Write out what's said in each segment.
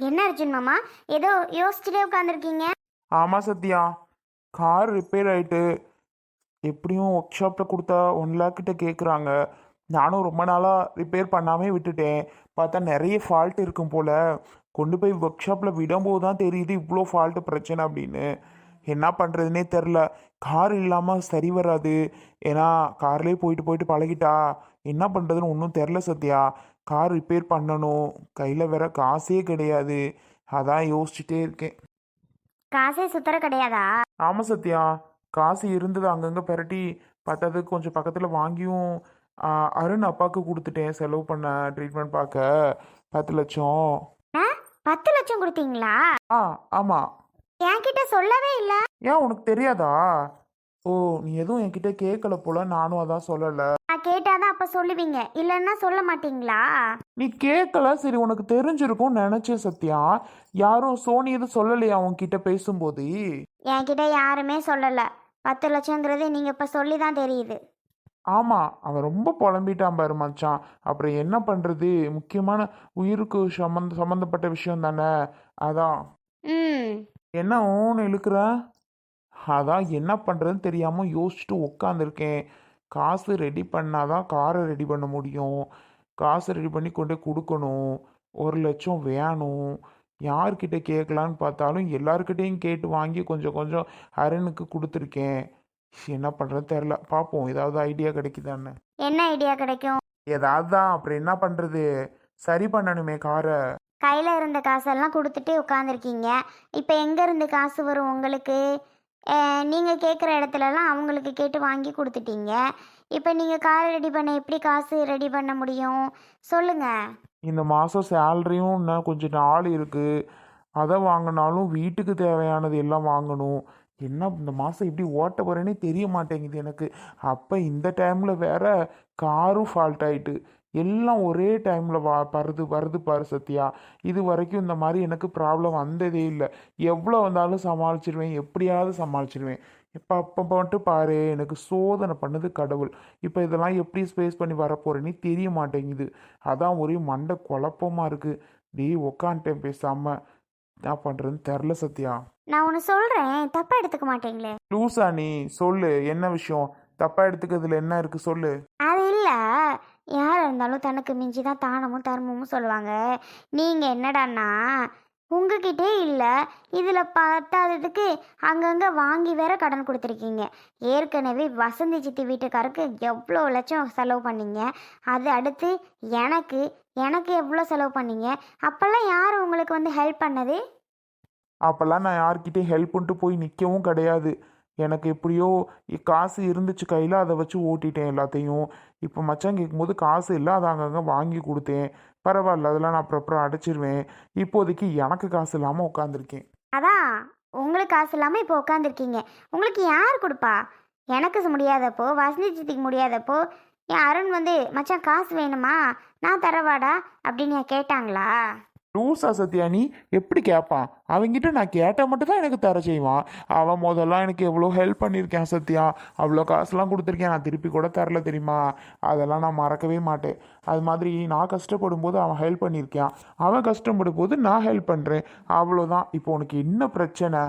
என்ன அர்ஜுன் மாமா, ஏதோ யோசிச்சுட்டே உட்காந்துருக்கீங்க? ஆமாம் சத்யா, கார் ரிப்பேர் ஆயிட்டு எப்படியும் ஒர்க் ஷாப்பில் கொடுத்தா 1 லேக் கிட்ட கேட்குறாங்க. நானும் ரொம்ப நாளாக ரிப்பேர் பண்ணாமே விட்டுட்டேன். பார்த்தா நிறைய ஃபால்ட் இருக்கும் போல். கொண்டு போய் ஒர்க் ஷாப்பில் விடும்போது தான் தெரியுது இவ்வளோ ஃபால்ட்டு பிரச்சனை அப்படின்னு. என்ன பண்ணுறதுனே தெரில. கார் இல்லாமல் சரி வராது. ஏன்னா கார்லேயே போயிட்டு போயிட்டு பழகிட்டா. என்ன பண்ணுறதுன்னு ஒன்றும் தெரில சத்யா. கார் ரிப்பேர் பண்ணணும், கையில் வேற காசே கிடையாது. அதான் யோசிச்சுட்டே இருக்கேன். காசே சுத்தர கிடையாதா? ஆமாம் சத்யா, காசு இருந்தது அங்கங்கே பெரட்டி பத்தாது கொஞ்சம் பக்கத்தில் வாங்கியும் அருண் அப்பாவுக்கு கொடுத்துட்டேன் செலவு பண்ண ட்ரீட்மெண்ட் பார்க்க 10 லட்சம். ஆ, 10 லட்சம் கொடுத்தீங்களா? ஆ ஆமாம். என்கிட்ட சொல்லவே இல்லை. ஏன் உனக்கு தெரியாதா? ஓ, நீ எதுவும் என்கிட்ட கேட்கல போல, நானும் அதான் சொல்லலை. நான் கேட்டாதான் அப்ப சொல்லுவீங்க, இல்லைன்னா சொல்ல மாட்டீங்களா? நீ கேட்கல, சரி உனக்கு தெரிஞ்சிருக்கும்னு நினச்சேன் சத்யா. யாரும் சோனி எதுவும் சொல்லலையா உன்கிட்ட பேசும்போது? என்கிட்ட யாருமே சொல்லல. 10 லட்சங்கிறது நீங்க இப்ப சொல்லி தான் தெரியுது. ஆமாம், அவன் ரொம்ப புலம்பிட்டான் பாரு மச்சான். அப்புறம் என்ன பண்ணுறது, முக்கியமான உயிருக்கு சம்மந்தப்பட்ட விஷயம் தானே. அதான். ம். என்ன ஓன்னு இழுக்கிற? அதான் என்ன பண்ணுறதுன்னு தெரியாமல் யோசிச்சுட்டு உட்காந்துருக்கேன். காசு ரெடி பண்ணாதான் காரை ரெடி பண்ண முடியும். காசை ரெடி பண்ணி கொண்டு போய் கொடுக்கணும். 1 லட்சம் வேணும். யார்கிட்ட கேட்கலான்னு பார்த்தாலும் எல்லாருக்கிட்டையும் கேட்டு வாங்கி கொஞ்சம் கொஞ்சம் அருணுக்கு கொடுத்துருக்கேன். என்ன பண்ணுறதுன்னு தெரில. பார்ப்போம் ஏதாவது ஐடியா கிடைக்குதான்னு. என்ன ஐடியா கிடைக்கும்? ஏதாவது தான், அப்புறம் என்ன பண்ணுறது, சரி பண்ணணுமே காரை. கையில இருந்த காசெல்லாம் கொடுத்துட்டு உட்காந்துருக்கீங்க. இப்ப எங்க இருந்து காசு வரும் உங்களுக்கு? நீங்க கேட்குற இடத்துலலாம் அவங்களுக்கு கேட்டு வாங்கி கொடுத்துட்டீங்க. இப்போ நீங்க கார் ரெடி பண்ண எப்படி காசு ரெடி பண்ண முடியும்? சொல்லுங்க. இந்த மாதம் சேலரியும் இன்னும் கொஞ்சம் நாள் இருக்குது. அதை வாங்கினாலும் வீட்டுக்கு தேவையானது எல்லாம் வாங்கணும். என்ன இந்த மாதம் இப்படி ஓட்ட போகிறேனே தெரிய மாட்டேங்குது எனக்கு. அப்போ இந்த டைமில் வேற காரும் ஃபால்ட் ஆயிட்டு எல்லாம் ஒரே டைமில் வருது வருது பாரு சத்யா. இது வரைக்கும் இந்த மாதிரி எனக்கு ப்ராப்ளம் வந்ததே இல்லை. எவ்வளோ வந்தாலும் சமாளிச்சிடுவேன், எப்படியாவது சமாளிச்சிடுவேன். இப்போ அப்போ மட்டும் பாரு, எனக்கு சோதனை பண்ணது கடவுள். இப்போ இதெல்லாம் எப்படி ஸ்பேஸ் பண்ணி வரப்போறேன்னே தெரிய மாட்டேங்குது. அதான் ஒரே மண்டை குழப்பமாக இருக்குது. டேய் உக்காந்துட்டேன் பேசாமல். என்ன பண்ணுறதுன்னு தெரில சத்யா. நான் ஒன்று சொல்றேன், தப்பா எடுத்துக்க மாட்டீங்களே? லூசா நீ? சொல்லு என்ன விஷயம், தப்பாக எடுத்துக்கிறதுல என்ன இருக்குது சொல்லு. அது இல்லை. யாராக இருந்தாலும் தனக்கு மிஞ்சி தான் தானமும் தர்மமும் சொல்லுவாங்க. நீங்கள் என்னடான்னா உங்ககிட்டே இல்லை, இதில் பத்தாததுக்கு அங்கங்கே வாங்கி வேற கடன் கொடுத்துருக்கீங்க. ஏற்கனவே வசந்தி சித்தி வீட்டுக்காருக்கு எவ்வளோ லட்சம் செலவு பண்ணீங்க. அது அடுத்து எனக்கு எனக்கு எவ்வளோ செலவு பண்ணீங்க. அப்போல்லாம் யார் உங்களுக்கு வந்து ஹெல்ப் பண்ணது? அப்போல்லாம் நான் யார்கிட்டயும் ஹெல்ப் பண்ணிட்டு போய் நிற்கவும் கிடையாது. எனக்கு எப்படியோ காசு இருந்துச்சு கையில், அதை வச்சு ஓட்டிட்டேன் எல்லாத்தையும். இப்போ மச்சான் கேட்கும்போது காசு இல்லை, அதை அங்கங்கே வாங்கி கொடுத்தேன். பரவாயில்ல, அதெல்லாம் நான் அப்புறம் அடைச்சிருவேன். இப்போதைக்கு எனக்கு காசு இல்லாமல் உட்காந்துருக்கேன். அதான், உங்களுக்கு காசு இல்லாமல் இப்போ உட்காந்துருக்கீங்க. உங்களுக்கு யார் கொடுப்பா? எனக்கு முடியாதப்போ, வசந்தி சித்திக்கு முடியாதப்போ என் அருண் வந்து மச்சான் காசு வேணுமா, நான் தரவாடா அப்படின்னு கேட்டாங்களா? லூசா சத்யா நீ? எப்படி கேட்பான்? அவன்கிட்ட நான் கேட்டால் மட்டும்தான் எனக்கு தர செய்வான். அவன் முதல்ல எனக்கு எவ்வளோ ஹெல்ப் பண்ணியிருக்கேன் சத்யா. அவ்வளோ காசுலாம் கொடுத்துருக்கேன், நான் திருப்பி கூட தரல தெரியுமா? அதெல்லாம் நான் மறக்கவே மாட்டேன். அது மாதிரி நான் கஷ்டப்படும் போது அவன் ஹெல்ப் பண்ணியிருக்கான், அவன் கஷ்டப்படும் போது நான் ஹெல்ப் பண்ணுறேன். அவ்வளோதான். இப்போ உனக்கு என்ன பிரச்சனை?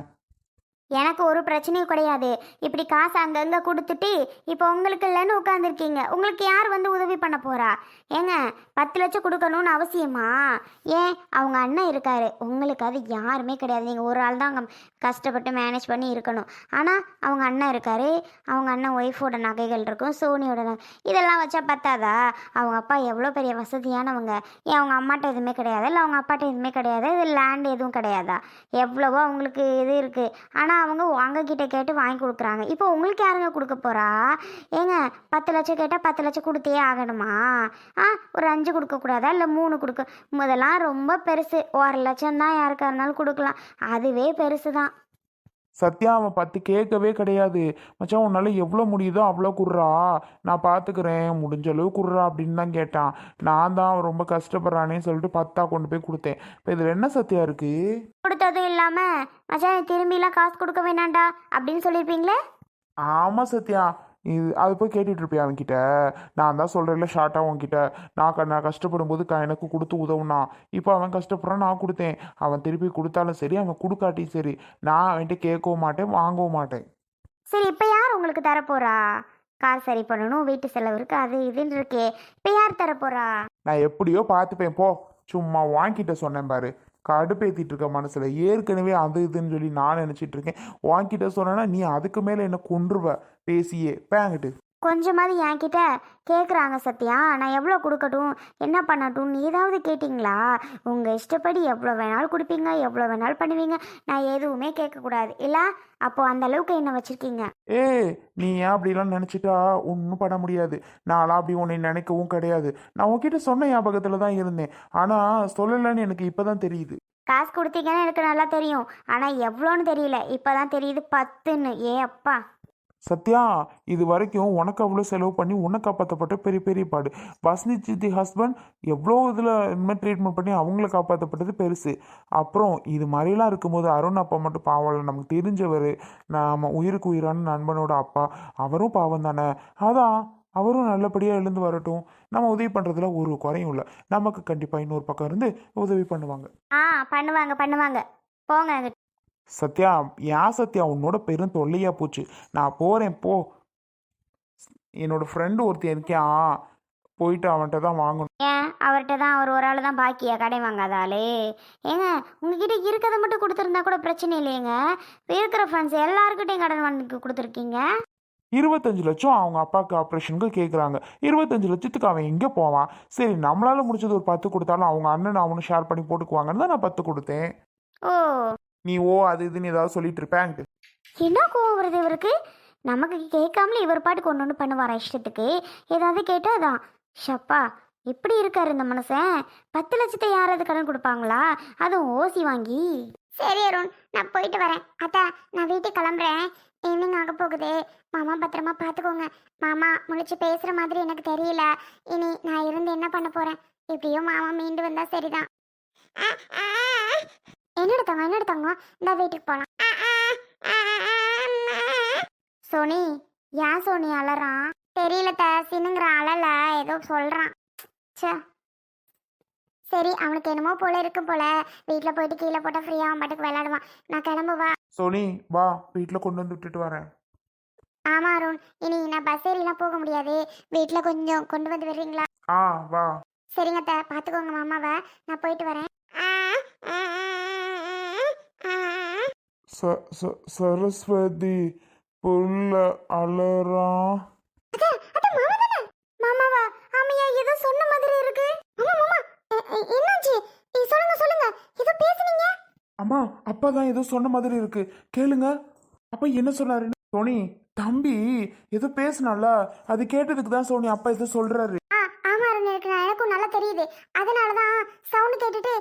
எனக்கு ஒரு பிரச்சனையும் கிடையாது. இப்படி காசு அங்கங்கே கொடுத்துட்டு இப்போ உங்களுக்கு இல்லைன்னு உட்காந்துருக்கீங்க. உங்களுக்கு யார் வந்து உதவி பண்ண போறா? ஏங்க, 10 லட்சம் கொடுக்கணும்னு அவசியமா? ஏன், அவங்க அண்ணன் இருக்காரு, உங்களுக்கு அது யாருமே கிடையாது. நீங்கள் ஒரு ஆள் தான் அங்கே கஷ்டப்பட்டு மேனேஜ் பண்ணி இருக்கணும். ஆனால் அவங்க அண்ணன் இருக்காரு, அவங்க அண்ணன் ஒய்ஃபோட நகைகள் இருக்கும், சோனியோட நகை, இதெல்லாம் வச்சா பத்தாதா? அவங்க அப்பா எவ்வளோ பெரிய வசதியானவங்க. ஏன் அவங்க அம்மாட்ட எதுவுமே கிடையாது, இல்லை அவங்க அப்பாட்ட எதுவுமே கிடையாது, இது லேண்ட் எதுவும் கிடையாதா? எவ்வளவோ அவங்களுக்கு இது இருக்குது. ஆனால் அவங்க உங்ககிட்ட கேட்டு வாங்கி கொடுக்குறாங்க. இப்போ உங்களுக்கு யாருங்க கொடுக்க போறா? ஏங்க, 10 லட்சம் கேட்டால் 10 லட்சம் கொடுத்தே ஆகணுமா? ஒரு 5 கொடுக்கக்கூடாதா, இல்லை 3 கொடுக்க? முதலாம் ரொம்ப பெருசு, 1 லட்சம் தான் யாருக்கா இருந்தாலும் கொடுக்கலாம். அதுவே பெருசு தான். சத்யா அவன் 10 கேட்கவே கிடையாது. மச்சான் உன்னால் எவ்வளோ முடியுதோ அவ்வளோ குர்றா, நான் பார்த்துக்கிறேன், முடிஞ்ச அளவு குர்றா அப்படின்னு தான் கேட்டான். நான் தான் அவன் ரொம்ப கஷ்டப்படுறானேன்னு சொல்லிட்டு 10 கொண்டு போய் கொடுத்தேன். இப்போ இதில் என்ன சத்யா இருக்குது? கொடுத்ததும் இல்லாமல் மச்சான் திரும்பிலாம் காசு கொடுக்க வேணாண்டா அப்படின்னு சொல்லியிருப்பீங்களே? ஆமாம் சத்யா, அது போய் கேட்டுட்டு இருப்பியா அவன்கிட்ட? நான் தான் சொல்கிறேன்ல ஷார்ட்டாக உன்கிட்ட, நான் கஷ்டப்படும் போது எனக்கு கொடுத்து உதவுனா. இப்போ அவன் கஷ்டப்படுறான், நான் கொடுத்தேன். அவன் திருப்பி கொடுத்தாலும் சரி, அவன் கொடுக்காட்டியும் சரி, நான் அவன்கிட்ட கேட்கவும் மாட்டேன், வாங்கவும் மாட்டேன். சரி, இப்போ யார் உங்களுக்கு தரப்போறா? கார் சரி பண்ணணும், வீட்டு செலவு இருக்கு, அது இதுன்னு இருக்கே. இப்போ யார் தரப்போறா? நான் எப்படியோ பார்த்துப்பேன் போ. சும்மா வாங்கிட்ட சொன்னேன் பாரு, கடுப்பேற்றிட்டு இருக்க மனசில். ஏற்கனவே அது இதுன்னு சொல்லி நான் நினச்சிட்டு இருக்கேன். வாங்கிட்ட சொன்னேன்னா நீ அதுக்கு மேலே என்ன கொன்றுவ பேசியே பேங்கிட்டு. கொஞ்சமாவது என்கிட்ட கேட்குறாங்க சத்யா. நான் எவ்வளோ கொடுக்கட்டும், என்ன பண்ணட்டும், ஏதாவது கேட்டிங்களா? உங்கள் இஷ்டப்படி எவ்வளோ வேணாலும் கொடுப்பீங்க, எவ்வளோ வேணாலும் பண்ணுவீங்க. நான் எதுவுமே கேட்கக்கூடாது இல்லை? அப்போது அந்த அளவுக்கு என்ன வச்சுருக்கீங்க? நீ ஏன் அப்படிலாம் நினச்சிட்டா ஒன்றும் பண்ண முடியாது. நான்லாம் அப்படி உன்னை நினைக்கவும் கிடையாது. நான் உன்கிட்ட சொன்ன ஞாபகத்தில் தான் இருந்தேன். ஆனால் சொல்லலைன்னு எனக்கு இப்போ தான் தெரியுது. காசு கொடுத்தீங்கன்னு எனக்கு நல்லா தெரியும், ஆனால் எவ்வளோன்னு தெரியல. இப்போ தான் தெரியுது 10ன்னு. ஏ அப்பா! சத்யா, இது வரைக்கும் உனக்கு அவ்வளோ செலவு பண்ணி உன்னை காப்பாற்றப்பட்ட பெரிய பெரிய பாடு. வசந்தி சித்தி ஹஸ்பண்ட் எவ்வளோ இதில் இனிமேல் ட்ரீட்மெண்ட் பண்ணி அவங்கள காப்பாற்றப்பட்டது பெருசு. அப்புறம் இது மாதிரிலாம் இருக்கும்போது அருண் அப்பா மட்டும் பாவம், நமக்கு தெரிஞ்சவர், நம்ம உயிருக்கு உயிரான நண்பனோட அப்பா, அவரும் பாவம் தானே. அதான் அவரும் நல்லபடியாக எழுந்து வரட்டும். நம்ம உதவி பண்ணுறதுல ஒரு குறையும் இல்லை. நமக்கு கண்டிப்பாக இன்னொரு பக்கம் இருந்து உதவி பண்ணுவாங்க. பண்ணுவாங்க பண்ணுவாங்க, போங்க. சத்யா, ஏன் சத்யா உன்னோட பெரும் தொல்லையா போச்சு. நான் போகிறேன் போ. என்னோட ஃப்ரெண்டு ஒருத்தன் இருக்கான், போயிட்டு அவன்கிட்ட தான் வாங்கணும். ஏன் அவர்கிட்ட தான்? அவர் ஒரு ஆள் தான் பாக்கியா கடை வாங்காதாலே? ஏங்க, உங்ககிட்ட இருக்கிறத மட்டும் கொடுத்துருந்தா கூட பிரச்சனை இல்லையேங்க. இருக்கிற ஃப்ரெண்ட்ஸ் எல்லாருக்கிட்டையும் கடன் வாங்கி கொடுத்துருக்கீங்க. 25 லட்சம் அவங்க அப்பாவுக்கு ஆப்ரேஷனுக்கு கேட்குறாங்க. 25 லட்சத்துக்கு அவன் எங்கே போவான்? சரி, நம்மளால முடிச்சது ஒரு 10 கொடுத்தாலும் அவங்க அண்ணன் அவனும் ஷேர் பண்ணி போட்டுக்குவாங்கன்னு தான் நான் 10 கொடுத்தேன். ஓ, நீ அது இதுன்னு ஏதாவது சொல்லிட்டு இருப்பேன். என்ன கோவம் வருது இவருக்கு? நமக்கு கேட்காமலே இவர் பாட்டுக்கு ஒன்று ஒன்று பண்ணுவாரா இஷ்டத்துக்கு? ஏதாவது கேட்டால் தான் ஷப்பா, இப்படி இருக்காரு இந்த மனுஷன். 10 லட்சத்தை யாராவது கடன் கொடுப்பாங்களா? அதுவும் ஓசி வாங்கி. சரி அருண், நான் போயிட்டு வரேன். அத்தா, நான் வீட்டுக்கு கிளம்புறேன். ஈவினிங் ஆக போகுது. மாமா பத்திரமா பார்த்துக்கோங்க. மாமா முழிச்சு பேசுகிற மாதிரி எனக்கு தெரியல. இனி நான் இருந்து என்ன பண்ண போகிறேன்? எப்படியோ மாமா மீண்டு வந்தால் சரிதான். என்னோட தங்கம், இந்த வீட்டுக்கு போகலாம். சோனி, ஏன் சோனி அலறான்? தெரியல சின்னுங்கிற அழல ஏதோ சொல்கிறான். சே, சரி, அவனுக்கு என்னமோ போல இருக்கும் போல. வீட்டில் போயிட்டு கீழே போட்டால் ஃப்ரீயாக அவன் பாட்டுக்கு விளையாடுவான். நான் கிளம்புவா. சோனி வா, வீட்டில் கொண்டு வந்து விட்டுட்டு வரேன். ஆமாம் அருண், இனி நான் பஸ் ஏறிலாம் போக முடியாது. வீட்டில் கொஞ்சம் கொண்டு வந்து விடுறீங்களா? வா. சரிங்க பார்த்துக்கோங்க மாமாவை. நான் போயிட்டு வரேன். சரஸ்வதி புள்ள அலறான். மாமாவா? ஆமையா, ஏதோ சொன்ன மாதிரி இருக்கு. மாமா, என்னாச்சு? சொல்லுங்க, ஏதோ பேசுனீங்க. அம்மா, அப்பா தான் ஏதோ சொன்ன மாதிரி இருக்கு, கேளுங்க. அப்பா என்ன சொன்னாரு? சோனி, தம்பி ஏதோ பேசுனால அது கேட்டதுக்கு தான் சோனி அப்பா ஏதோ சொல்றாரு. ஆமா அருண், எனக்கும் நல்லா தெரியுது. அதனாலதான் சவுண்ட் கேட்டுட்டு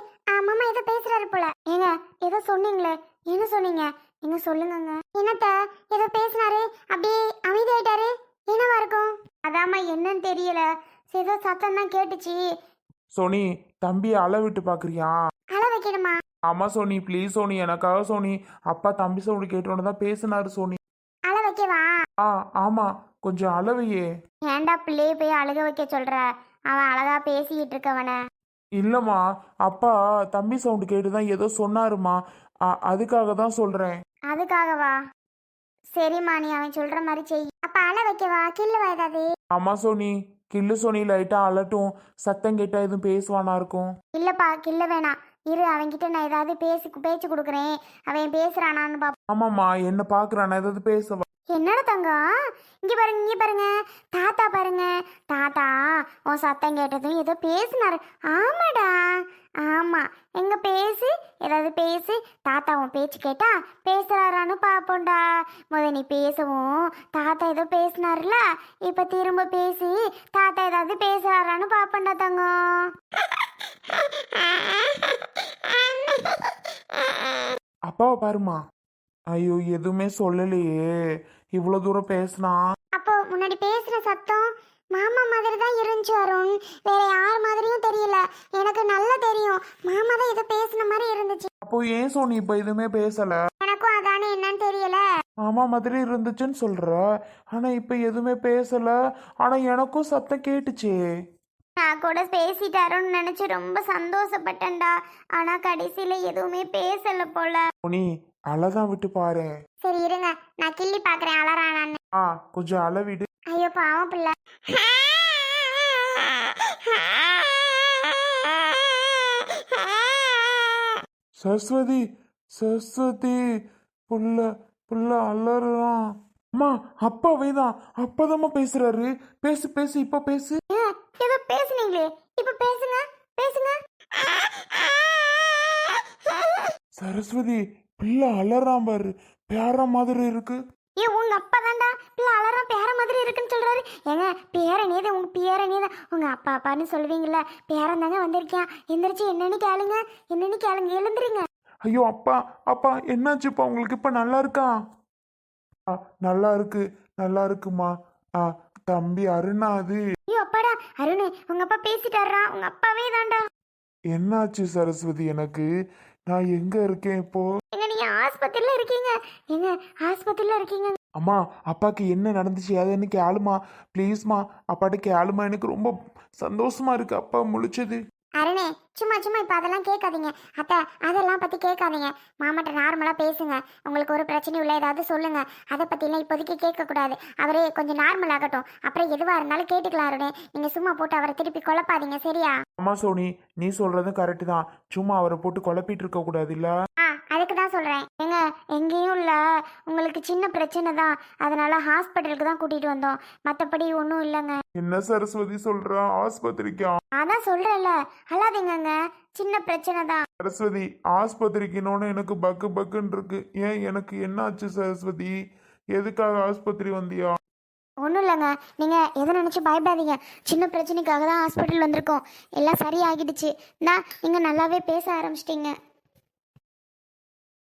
மாமா ஏதோ பேசுறாரு போல. ஏங்க, ஏதோ சொன்னீங்களே, என்ன சொன்னீங்க? நீங்க சொல்லுங்க. என்னத்த ஏதோ பேசினாரு, அப்படியே அமைதியாயிட்டாரு. என்னவா இருக்கும்? அதாம்மா, என்னன்னு தெரியல. ஏதோ சத்தம் தான் கேட்டுச்சு. சோனி, தம்பியை அள விட்டு பாக்குறியா? அள வைக்கணுமா? ஆமா சோனி, ப்ளீஸ் சோனி, எனக்காக சோனி. அப்பா தம்பி சவுண்ட் கேட்டோன்னு தான் பேசினாரு சோனி. அள வைக்கவா? ஆமா, கொஞ்சம் அளவையே. ஏன்டா பிள்ளைய போய் அழுக வைக்க சொல்ற? அவன் அழகா பேசிக்கிட்டு இருக்கவன. இல்லம்மா, அப்பா தம்பி சவுண்ட் கேட்டுதான் ஏதோ சொன்னாருமா, அதுக்காக தான் சொல்றேன். அதுக்காகவா? சரிம்மா, நீ அவன் சொல்ற மாதிரி செய். அப்ப அழ வைக்கவா? கில்லுவா ஏதாவது? ஆமா சோனி, கில்லு சோனி, லைட்டா அலட்டும். சத்தம் கேட்டா எதுவும் பேசுவானா இருக்கும். இல்லப்பா, கில்ல வேணாம். இரு, அவன்கிட்ட நான் ஏதாவது பேச்சு கொடுக்குறேன். அவன் பேசுறானான்னு பாப்போம். ஆமாம்மா, என்ன பாக்குறானா, ஏதாவது பேசவா? என்னடா தங்கம், இங்க பாருங்க. தாத்தா பாருங்க. தாத்தா உன் சத்தம் கேட்டதும் ஏதோ பேசினாரு. ஆமாடா, ஆமா. எங்க பேசு, ஏதாவது பேசு. தாத்தா உன் பேச்சு கேட்டா பேசுறாரான்னு பாப்போண்டா. நீ பேசவும் தாத்தா ஏதோ பேசினாருல, இப்ப திரும்ப பேசி தாத்தா ஏதாவது பேசுறாரான்னு பாப்போண்டா தங்கம். அப்பாவை பாருமா. ஐயோ, எதுவுமே சொல்லலையே, இவ்வளவு தூரம் பேசினா. அப்போ முன்னாடி பேசுற சத்தம் மாமா மாதிரி தான் இருந்துச்சு அருண். வேற யார் மாதிரியும் தெரியல. எனக்கு நல்லா தெரியும், மாமா தான் ஏதோ பேசுன மாதிரி இருந்துச்சு. அப்போ ஏன் சோனி இப்ப எதுவுமே பேசல? எனக்கும் அதானே என்னன்னு தெரியல. அம்மா மாதிரி இருந்துச்சுன்னு சொல்ற. ஆனா இப்ப எதுவுமே பேசல. ஆனா எனக்கும் சத்தம் கேட்டுச்சே. நான் கூட பேசிட்டாரோன்னு நினைச்சு ரொம்ப சந்தோஷப்பட்டேன்டா. ஆனா கடைசியில எதுவுமே பேசல போல. நீ அழதான் விட்டு பாரு. சரி இருங்க, நான் கிள்ளி பாக்குறேன் அலறானான்னு. கொஞ்சம் அளவிடு. ஐயோ பாவம் பிள்ளை. சரஸ்வதி, சரஸ்வதி, புள்ள புள்ள அலறான். அம்மா, அப்பாவே தான். அப்பதாம்மா பேசுறாரு. பேசு பேசு, இப்ப பேசு. ஏதோ பேசுனீங்களே, இப்ப பேசுங்க பேசுங்க. சரஸ்வதி, பிள்ளை அலறான் பாரு. பேர மாதிரி இருக்கு. உங்க அப்பா தான்டா பிள்ளை அலறான் பேர மாதிரி இருக்குன்னு சொல்றாரு. ஏங்க பேரனே தான், உங்க பேரனே தான். உங்க அப்பா அப்பான்னு சொல்லுவீங்கல்ல, பேரன் தாங்க வந்திருக்கேன். எந்திரிச்சு என்னன்னு கேளுங்க, என்னன்னு கேளுங்க, எழுந்துருங்க. ஐயோ அப்பா, அப்பா என்னாச்சுப்பா உங்களுக்கு? இப்ப நல்லா இருக்கா? நல்லா இருக்கு, நல்லா இருக்குமா. தம்பி அருணா அது. ஐயோ அப்பாடா அருண், உங்க அப்பா பேசிட்டாரா? உங்க அப்பாவே தான்டா. என்னாச்சு சரஸ்வதி எனக்கு? நான் எங்க இருக்கேன் இப்போ? எங்க நீங்க ஆஸ்பத்திரியில இருக்கீங்க. எங்க ஆஸ்பத்திரியில இருக்கீங்க. அம்மா, அப்பாக்கு என்ன நடந்துச்சு அதுன்னு கேளுமா ப்ளீஸ்மா. அப்பாட்ட கேளுமா, எனக்கு ரொம்ப சந்தோஷமா இருக்கு அப்பா முழிச்சது. அருணே, சும்மா சும்மா இப்போ அதெல்லாம் கேட்காதீங்க. அத்தை, அதெல்லாம் பற்றி கேட்காதீங்க. மாமாட்ட நார்மலாக பேசுங்க. உங்களுக்கு ஒரு பிரச்சனையும் இல்லை, ஏதாவது சொல்லுங்க. அதை பற்றிலாம் இப்போதைக்கு கேட்கக்கூடாது. அவரே கொஞ்சம் நார்மல் ஆகட்டும், அப்புறம் எதுவாக இருந்தாலும் கேட்டுக்கலாம். அருணே, நீங்கள் சும்மா போட்டு அவரை திருப்பி குழப்பாதீங்க, சரியா? அம்மா சோனி, நீ சொல்றதும் கரெக்டு தான். சும்மா அவரை போட்டு குழப்பிட்டு இருக்க கூடாது இல்ல. அதுக்கு தான் சொல்கிறேன். ஏங்க எங்கேயும் இல்லை, உங்களுக்கு சின்ன பிரச்சனை தான், அதனால ஹாஸ்பிட்டலுக்கு தான் கூட்டிகிட்டு வந்தோம். மற்றபடி ஒன்றும் இல்லைங்க. என்ன சரஸ்வதி சொல்றா? ஆஸ்பத்திரிக்கா? அதான் சொல்கிறேன்ல, அல்லாதீங்கங்க, சின்ன பிரச்சனை தான். சரஸ்வதி, ஆஸ்பத்திரிக்குன்னு எனக்கு பக்கு பக்குன்னு இருக்கு. ஏன், எனக்கு என்ன ஆச்சு சரஸ்வதி? எதுக்காக ஆஸ்பத்திரி வந்தியா? ஒன்றும் இல்லைங்க, நீங்கள் எதை நினச்சி பயப்படாதீங்க. சின்ன பிரச்சனைக்காக தான் ஹாஸ்பிட்டல் வந்திருக்கோம். எல்லாம் சரியாகிடுச்சு. நான் நீங்கள் நல்லாவே பேச ஆரம்பிச்சிட்டிங்க.